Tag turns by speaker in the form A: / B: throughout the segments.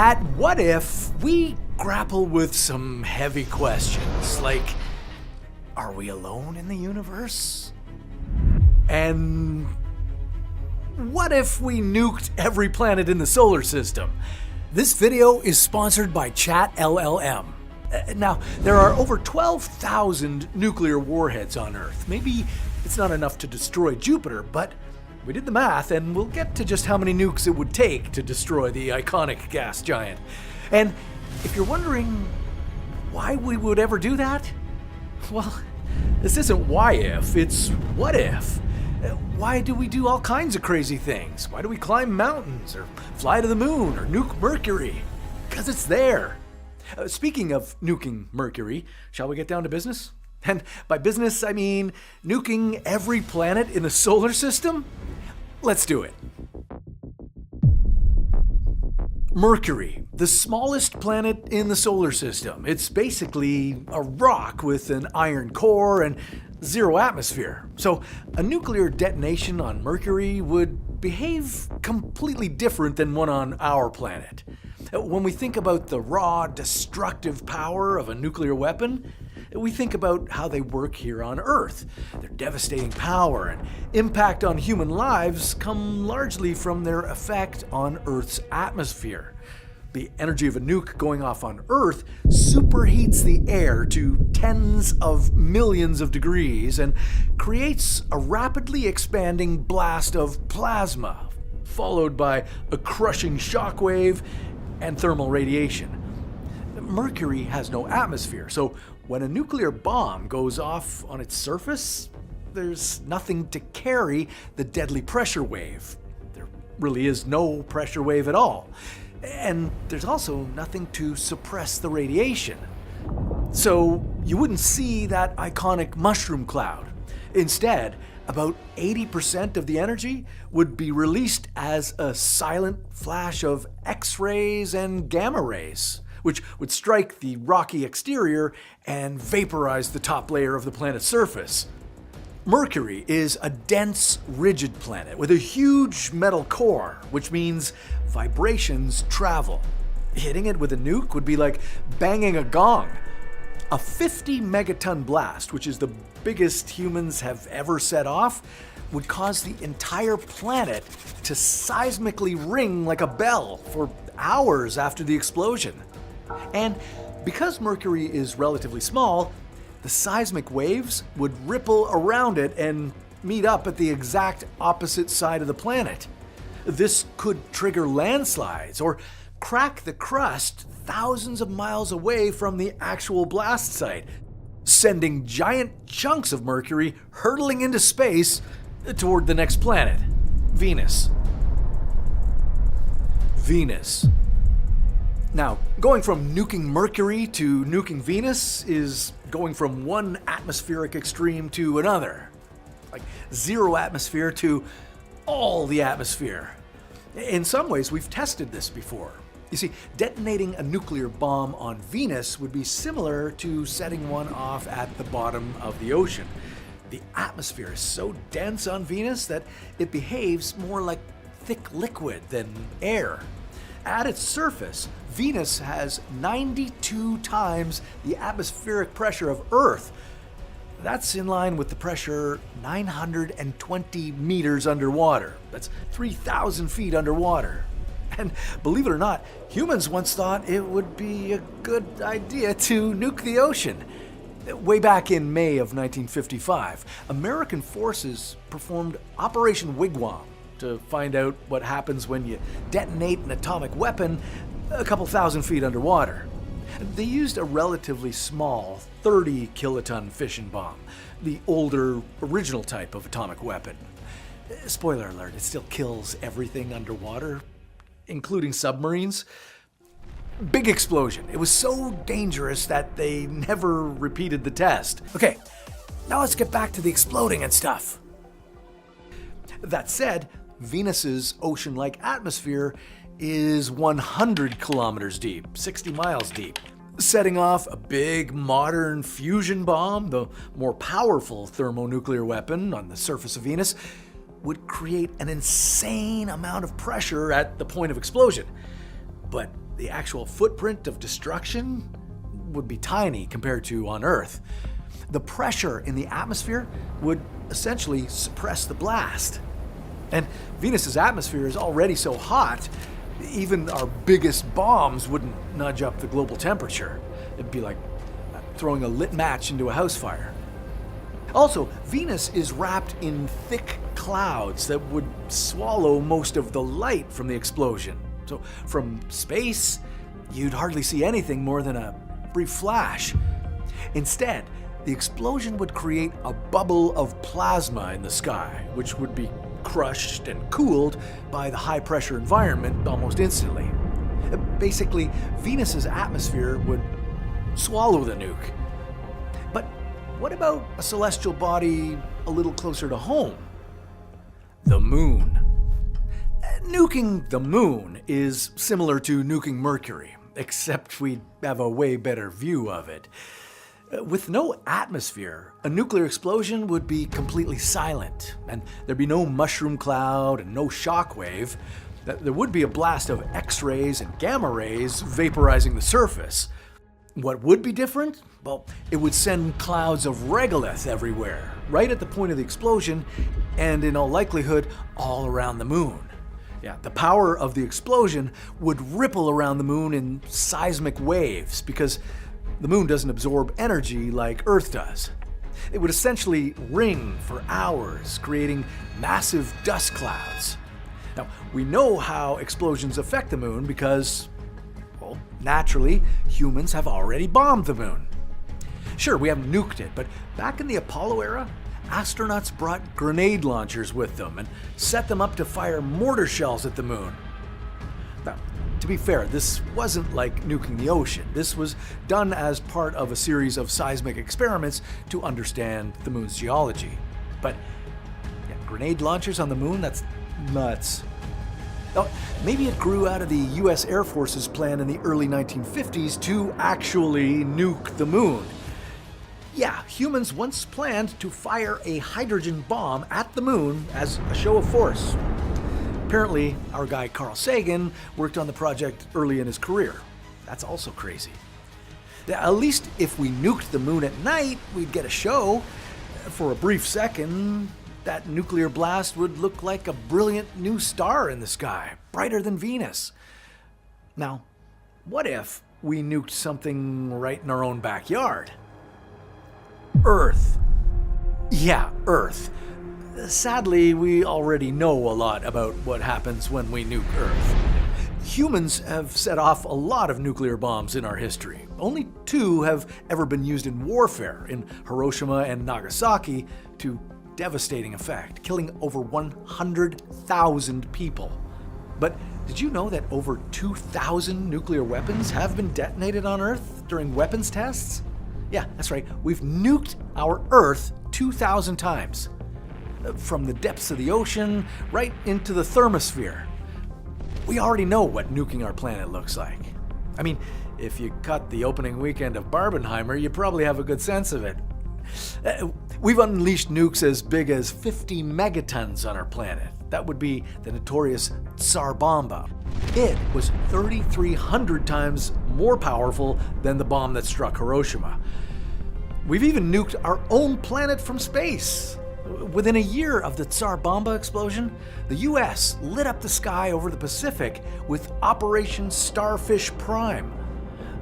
A: At What If, we grapple with some heavy questions, like, are we alone in the universe? And what if we nuked every planet in the solar system? This video is sponsored by ChatLLM. Now, there are over 12,000 nuclear warheads on Earth. Maybe it's not enough to destroy Jupiter, but we did the math, and we'll get to just how many nukes it would take to destroy the iconic gas giant. And if you're wondering why we would ever do that, well, this isn't why if, it's what if. Why do we do all kinds of crazy things? Why do we climb mountains, or fly to the moon, or nuke Mercury? Because it's there. Speaking of nuking Mercury, shall we get down to business? And by business, I mean nuking every planet in the solar system? Let's do it. Mercury, the smallest planet in the solar system. It's basically a rock with an iron core and zero atmosphere. So a nuclear detonation on Mercury would behave completely different than one on our planet. When we think about the raw, destructive power of a nuclear weapon, we think about how they work here on Earth. Their devastating power and impact on human lives come largely from their effect on Earth's atmosphere. The energy of a nuke going off on Earth superheats the air to tens of millions of degrees and creates a rapidly expanding blast of plasma, followed by a crushing shockwave and thermal radiation. Mercury has no atmosphere, so when a nuclear bomb goes off on its surface, there's nothing to carry the deadly pressure wave. There really is no pressure wave at all. And there's also nothing to suppress the radiation. So you wouldn't see that iconic mushroom cloud. Instead, about 80% of the energy would be released as a silent flash of X-rays and gamma rays, which would strike the rocky exterior and vaporize the top layer of the planet's surface. Mercury is a dense, rigid planet with a huge metal core, which means vibrations travel. Hitting it with a nuke would be like banging a gong. A 50 megaton blast, which is the biggest humans have ever set off, would cause the entire planet to seismically ring like a bell for hours after the explosion. And because Mercury is relatively small, the seismic waves would ripple around it and meet up at the exact opposite side of the planet. This could trigger landslides or crack the crust thousands of miles away from the actual blast site, sending giant chunks of Mercury hurtling into space toward the next planet, Venus. Venus. Now, going from nuking Mercury to nuking Venus is going from one atmospheric extreme to another. Like zero atmosphere to all the atmosphere. In some ways, we've tested this before. You see, detonating a nuclear bomb on Venus would be similar to setting one off at the bottom of the ocean. The atmosphere is so dense on Venus that it behaves more like thick liquid than air. At its surface, Venus has 92 times the atmospheric pressure of Earth. That's in line with the pressure 920 meters underwater. That's 3,000 feet underwater. And believe it or not, humans once thought it would be a good idea to nuke the ocean. Way back in May of 1955, American forces performed Operation Wigwam to find out what happens when you detonate an atomic weapon a couple thousand feet underwater. They used a relatively small 30 kiloton fission bomb, the older, original type of atomic weapon. Spoiler alert, it still kills everything underwater, including submarines. Big explosion. It was so dangerous that they never repeated the test. Okay, now let's get back to the exploding and stuff. That said, Venus's ocean-like atmosphere is 100 kilometers deep, 60 miles deep. Setting off a big modern fusion bomb, the more powerful thermonuclear weapon on the surface of Venus, would create an insane amount of pressure at the point of explosion. But the actual footprint of destruction would be tiny compared to on Earth. The pressure in the atmosphere would essentially suppress the blast. And Venus's atmosphere is already so hot, even our biggest bombs wouldn't nudge up the global temperature. It'd be like throwing a lit match into a house fire. Also, Venus is wrapped in thick clouds that would swallow most of the light from the explosion. So from space, you'd hardly see anything more than a brief flash. Instead, the explosion would create a bubble of plasma in the sky, which would be crushed and cooled by the high-pressure environment almost instantly. Basically, Venus's atmosphere would swallow the nuke. But what about a celestial body a little closer to home? The moon. Nuking the moon is similar to nuking Mercury, except we'd have a way better view of it. With no atmosphere, a nuclear explosion would be completely silent, and there'd be no mushroom cloud and no shockwave. There would be a blast of X-rays and gamma rays vaporizing the surface. What would be different? Well, it would send clouds of regolith everywhere, right at the point of the explosion, and in all likelihood, all around the moon. Yeah, the power of the explosion would ripple around the moon in seismic waves because the moon doesn't absorb energy like Earth does. It would essentially ring for hours, creating massive dust clouds. Now, we know how explosions affect the moon because, well, naturally, humans have already bombed the moon. Sure, we haven't nuked it, but back in the Apollo era, astronauts brought grenade launchers with them and set them up to fire mortar shells at the moon. Now, to be fair, this wasn't like nuking the ocean. This was done as part of a series of seismic experiments to understand the moon's geology. But yeah, grenade launchers on the moon? That's nuts. Now, maybe it grew out of the US Air Force's plan in the early 1950s to actually nuke the moon. Yeah, humans once planned to fire a hydrogen bomb at the moon as a show of force. Apparently, our guy Carl Sagan worked on the project early in his career. That's also crazy. At least if we nuked the moon at night, we'd get a show. For a brief second, that nuclear blast would look like a brilliant new star in the sky, brighter than Venus. Now, what if we nuked something right in our own backyard? Earth. Yeah, Earth. Sadly, we already know a lot about what happens when we nuke Earth. Humans have set off a lot of nuclear bombs in our history. Only 2 have ever been used in warfare, in Hiroshima and Nagasaki, to devastating effect, killing over 100,000 people. But did you know that over 2,000 nuclear weapons have been detonated on Earth during weapons tests? Yeah, that's right. We've nuked our Earth 2,000 times. From the depths of the ocean right into the thermosphere. We already know what nuking our planet looks like. I mean, if you caught the opening weekend of Barbenheimer, you probably have a good sense of it. We've unleashed nukes as big as 50 megatons on our planet. That would be the notorious Tsar Bomba. It was 3,300 times more powerful than the bomb that struck Hiroshima. We've even nuked our own planet from space. Within a year of the Tsar Bomba explosion, the US lit up the sky over the Pacific with Operation Starfish Prime.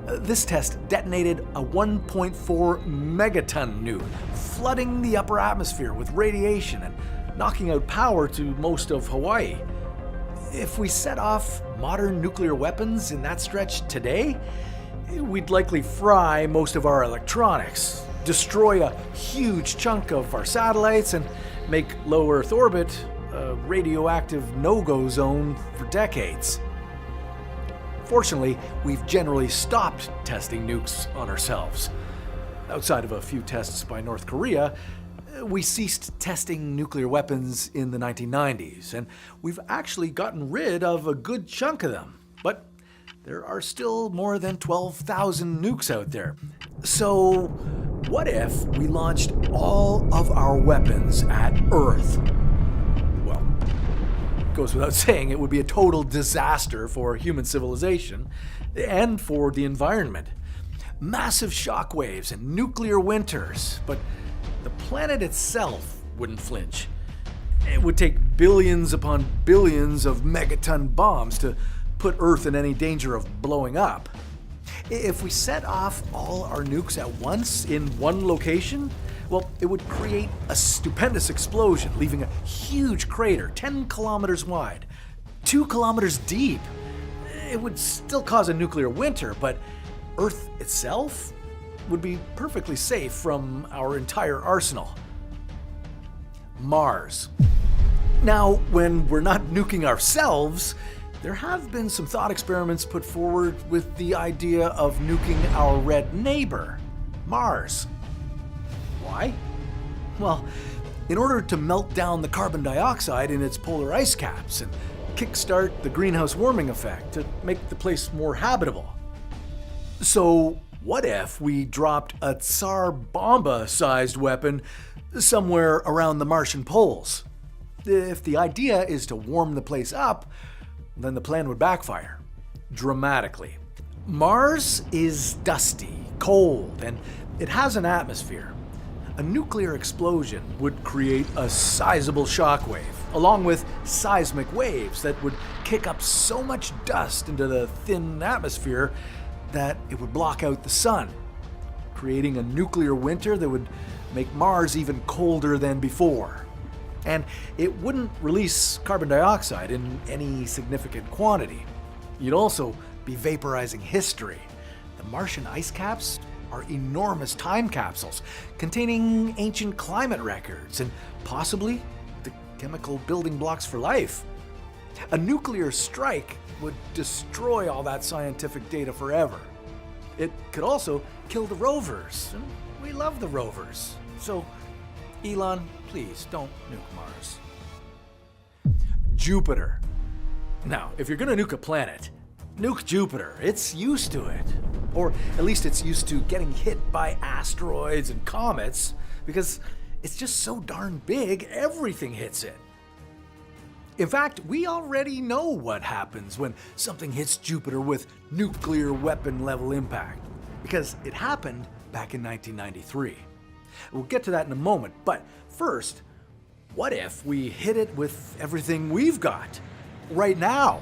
A: This test detonated a 1.4 megaton nuke, flooding the upper atmosphere with radiation and knocking out power to most of Hawaii. If we set off modern nuclear weapons in that stretch today, we'd likely fry most of our electronics, destroy a huge chunk of our satellites, and make low Earth orbit a radioactive no-go zone for decades. Fortunately, we've generally stopped testing nukes on ourselves. Outside of a few tests by North Korea, we ceased testing nuclear weapons in the 1990s, and we've actually gotten rid of a good chunk of them. But there are still more than 12,000 nukes out there. So, what if we launched all of our weapons at Earth? Well, goes without saying, it would be a total disaster for human civilization and for the environment. Massive shock waves and nuclear winters, but the planet itself wouldn't flinch. It would take billions upon billions of megaton bombs to put Earth in any danger of blowing up. If we set off all our nukes at once in one location, well, it would create a stupendous explosion, leaving a huge crater 10 kilometers wide, 2 kilometers deep. It would still cause a nuclear winter, but Earth itself would be perfectly safe from our entire arsenal. Mars. Now, when we're not nuking ourselves, there have been some thought experiments put forward with the idea of nuking our red neighbor, Mars. Why? Well, in order to melt down the carbon dioxide in its polar ice caps and kickstart the greenhouse warming effect to make the place more habitable. So, what if we dropped a Tsar Bomba-sized weapon somewhere around the Martian poles? If the idea is to warm the place up, then the plan would backfire dramatically. Mars is dusty, cold, and it has an atmosphere. A nuclear explosion would create a sizable shockwave, along with seismic waves that would kick up so much dust into the thin atmosphere that it would block out the sun, creating a nuclear winter that would make Mars even colder than before. And it wouldn't release carbon dioxide in any significant quantity. You'd also be vaporizing history. The Martian ice caps are enormous time capsules containing ancient climate records and possibly the chemical building blocks for life. A nuclear strike would destroy all that scientific data forever. It could also kill the rovers, and we love the rovers. So, Elon, please don't nuke Mars. Jupiter. Now, if you're gonna nuke a planet, nuke Jupiter. It's used to it. Or at least it's used to getting hit by asteroids and comets, because it's just so darn big, everything hits it. In fact, we already know what happens when something hits Jupiter with nuclear weapon level impact, because it happened back in 1993. We'll get to that in a moment, but first, what if we hit it with everything we've got right now?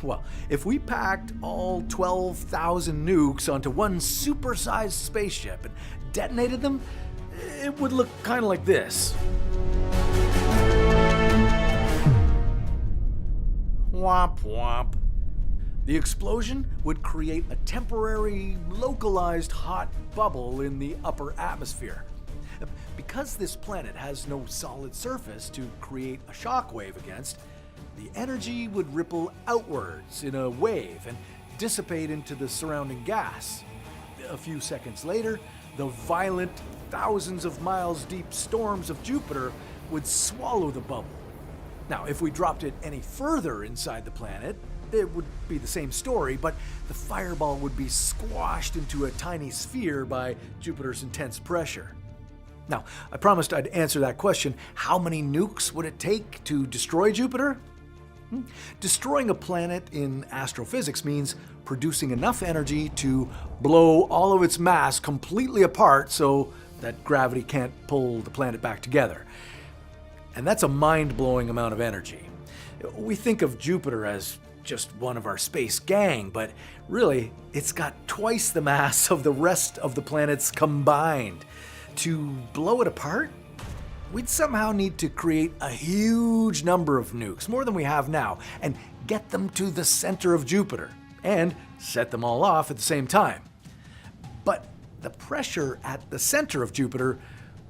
A: Well, if we packed all 12,000 nukes onto one supersized spaceship and detonated them, it would look kind of like this. Womp womp. The explosion would create a temporary, localized hot bubble in the upper atmosphere. Because this planet has no solid surface to create a shock wave against, the energy would ripple outwards in a wave and dissipate into the surrounding gas. A few seconds later, the violent, thousands of miles deep storms of Jupiter would swallow the bubble. Now, if we dropped it any further inside the planet, it would be the same story, but the fireball would be squashed into a tiny sphere by Jupiter's intense pressure. Now, I promised I'd answer that question. How many nukes would it take to destroy Jupiter? Destroying a planet in astrophysics means producing enough energy to blow all of its mass completely apart so that gravity can't pull the planet back together. And that's a mind-blowing amount of energy. We think of Jupiter as just one of our space gang, but really, it's got twice the mass of the rest of the planets combined. To blow it apart, we'd somehow need to create a huge number of nukes, more than we have now, and get them to the center of Jupiter, and set them all off at the same time. But the pressure at the center of Jupiter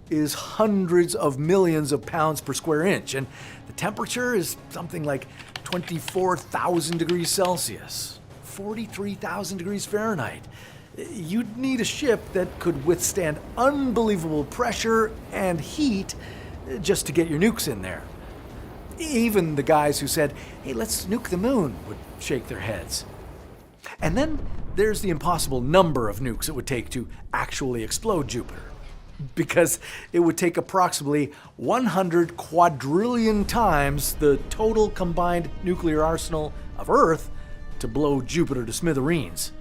A: is hundreds of millions of pounds per square inch, and the temperature is something like 24,000 degrees Celsius, 43,000 degrees Fahrenheit. You'd need a ship that could withstand unbelievable pressure and heat just to get your nukes in there. Even the guys who said, hey, let's nuke the moon, would shake their heads. And then there's the impossible number of nukes it would take to actually explode Jupiter. because it would take approximately 100 quadrillion times the total combined nuclear arsenal of Earth to blow Jupiter to smithereens.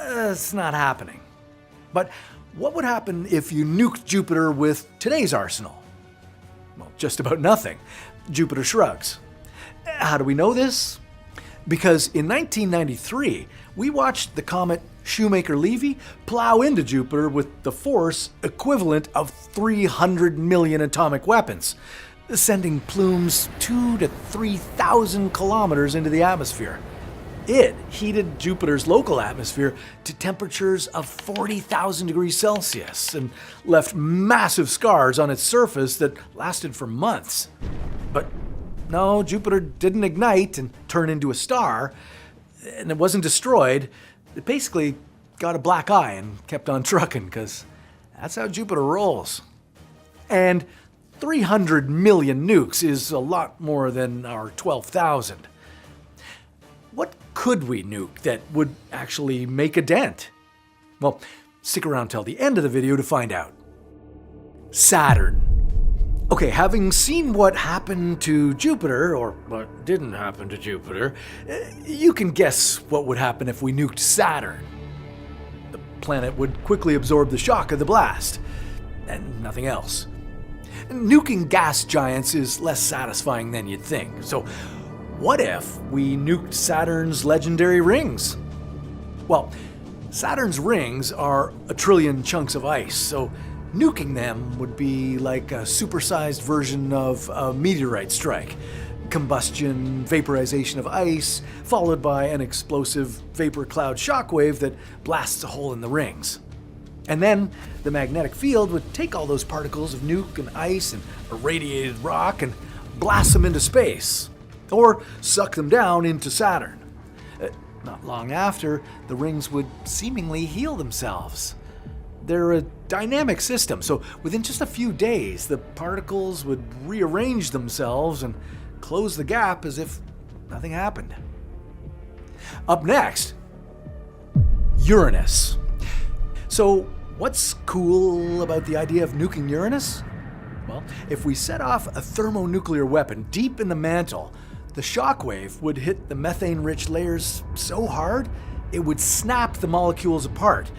A: It's not happening. But what would happen if you nuked Jupiter with today's arsenal? Well, just about nothing. Jupiter shrugs. How do we know this? Because in 1993, we watched the comet Shoemaker-Levy plow into Jupiter with the force equivalent of 300 million atomic weapons, sending plumes 2,000 to 3,000 kilometers into the atmosphere. It heated Jupiter's local atmosphere to temperatures of 40,000 degrees Celsius and left massive scars on its surface that lasted for months. But no, Jupiter didn't ignite and turn into a star, and it wasn't destroyed. It basically got a black eye and kept on trucking, because that's how Jupiter rolls. And 300 million nukes is a lot more than our 12,000. What could we nuke that would actually make a dent? Well, stick around till the end of the video to find out. Saturn. Okay, having seen what happened to Jupiter, or what didn't happen to Jupiter, you can guess what would happen if we nuked Saturn. The planet would quickly absorb the shock of the blast, and nothing else. Nuking gas giants is less satisfying than you'd think, so what if we nuked Saturn's legendary rings? Well, Saturn's rings are 1 trillion chunks of ice, so nuking them would be like a supersized version of a meteorite strike. Combustion, vaporization of ice, followed by an explosive vapor cloud shockwave that blasts a hole in the rings. And then the magnetic field would take all those particles of nuke and ice and irradiated rock and blast them into space, or suck them down into Saturn. Not long after, the rings would seemingly heal themselves. They're a dynamic system, so within just a few days, the particles would rearrange themselves and close the gap as if nothing happened. Up next, Uranus. So, what's cool about the idea of nuking Uranus? Well, if we set off a thermonuclear weapon deep in the mantle, the shockwave would hit the methane-rich layers so hard, it would snap the molecules apart.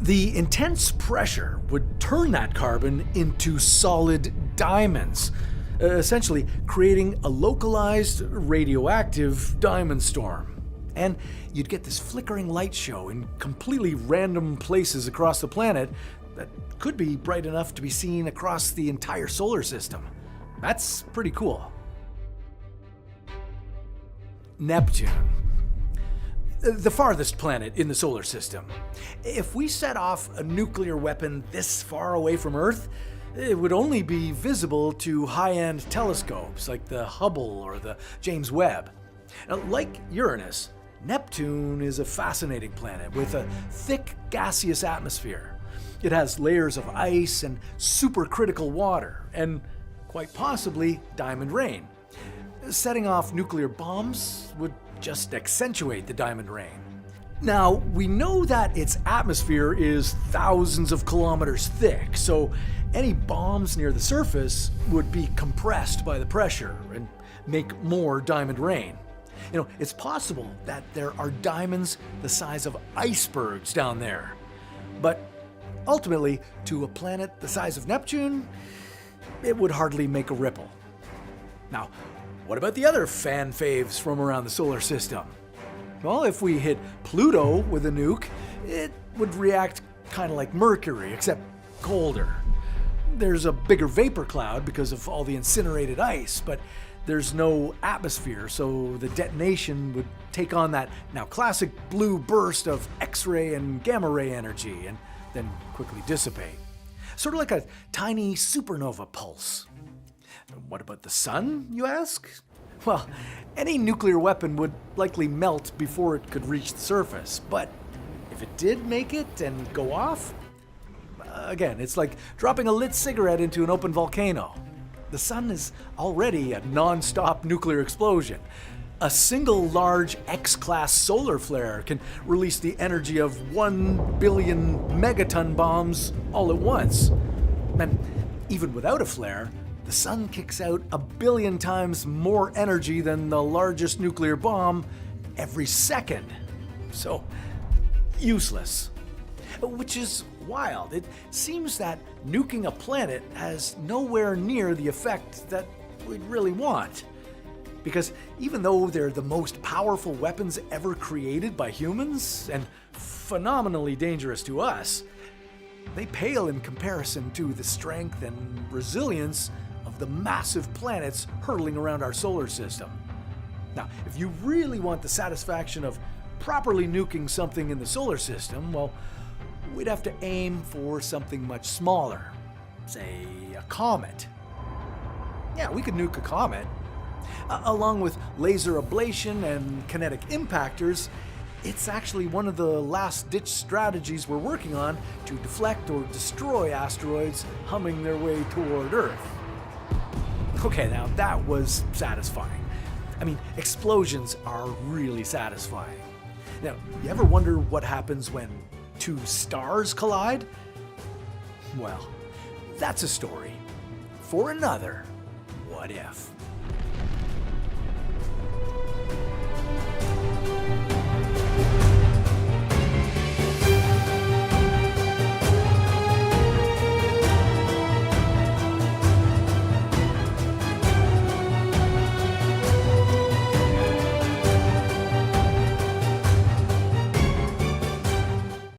A: The intense pressure would turn that carbon into solid diamonds, essentially creating a localized radioactive diamond storm. And you'd get this flickering light show in completely random places across the planet that could be bright enough to be seen across the entire solar system. That's pretty cool. Neptune. The farthest planet in the solar system. If we set off a nuclear weapon this far away from Earth, it would only be visible to high-end telescopes like the Hubble or the James Webb. Now, like Uranus, Neptune is a fascinating planet with a thick gaseous atmosphere. It has layers of ice and supercritical water, and quite possibly diamond rain. Setting off nuclear bombs would just accentuate the diamond rain. Now, we know that its atmosphere is thousands of kilometers thick, so any bombs near the surface would be compressed by the pressure and make more diamond rain. You know, it's possible that there are diamonds the size of icebergs down there. But ultimately, to a planet the size of Neptune, it would hardly make a ripple. Now, what about the other fan faves from around the solar system? Well, if we hit Pluto with a nuke, it would react kind of like Mercury, except colder. There's a bigger vapor cloud because of all the incinerated ice, but there's no atmosphere, so the detonation would take on that now classic blue burst of X-ray and gamma ray energy and then quickly dissipate. Sort of like a tiny supernova pulse. What about the sun, you ask? Well, any nuclear weapon would likely melt before it could reach the surface, but if it did make it and go off, again, it's like dropping a lit cigarette into an open volcano. The sun is already a non-stop nuclear explosion. A single large X-class solar flare can release the energy of 1 billion megaton bombs all at once. And even without a flare, the sun kicks out 1 billion times more energy than the largest nuclear bomb every second. So, useless. Which is wild. It seems that nuking a planet has nowhere near the effect that we'd really want. Because even though they're the most powerful weapons ever created by humans, and phenomenally dangerous to us, they pale in comparison to the strength and resilience of the massive planets hurtling around our solar system. Now, if you really want the satisfaction of properly nuking something in the solar system, well, we'd have to aim for something much smaller. Say, a comet. Yeah, we could nuke a comet. Along with laser ablation and kinetic impactors, it's actually one of the last-ditch strategies we're working on to deflect or destroy asteroids humming their way toward Earth. Okay, now that was satisfying. I mean, explosions are really satisfying. Now, you ever wonder what happens when two stars collide? Well, that's a story for another What If.